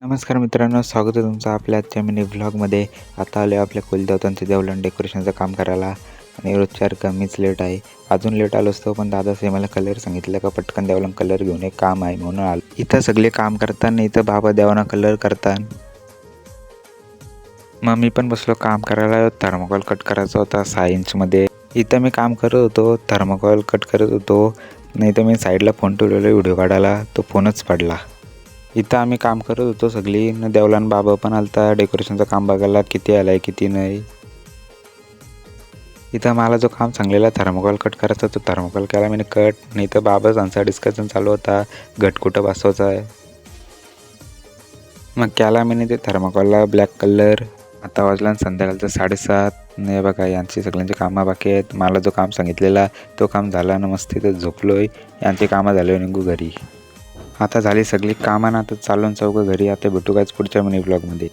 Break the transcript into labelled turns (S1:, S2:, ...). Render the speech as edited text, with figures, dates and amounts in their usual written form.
S1: नमस्कार मित्रांनो, स्वागत आहे तुमचं आपल्या आजच्या मिनी व्लॉगमध्ये. आता आलो आपल्या कुलदेवतांचे देवलन डेकोरेशनचं काम करायला आणि रोजच्या मीच लेट आहे. अजून लेट आलो असतो पण दादाचे मला कलर सांगितलं का पटकन देवलन कलर घेऊन एक काम आहे म्हणून आलो. इथं सगळे काम करताना इथं बाबा देवाना कलर करतात. मग मी पण बसलो काम करायला. थर्मोकॉल कट करायचा होता 6 इंचमध्ये. इथं मी काम करत होतो, थर्मोकॉल कट करत होतो. नाही तर मी साईडला फोन ठेवलेला व्हिडिओ काढायला, तो फोनच पडला. इथं आम्ही काम करत होतो सगळी न देवलान बाबा पण आलता डेकोरेशनचं काम बघायला किती आलाय किती नाही. इथं मला जो काम सांगलेला थर्मोकॉल कट करायचा तो थर्मोकॉल केला मी कट. नाही तर बाबा आमचा डिस्कशन चालू होता घट कुठं बसवायचा आहे. मग केला मी ते थर्मोकॉलला ब्लॅक कलर. आता वाजला संध्याकाळचं 7:30. नाही बघा यांची सगळ्यांची कामं बाकी आहेत. मला जो काम सांगितलेला तो काम झाला ना, मस्त इथं झोपलोय. यांची कामं झाली निघू घरी. आता झाली सगळी कामं ना, आता चालून चौघं घरी. आता भेटू काच पुढच्या मिनी ब्लॉगमध्ये.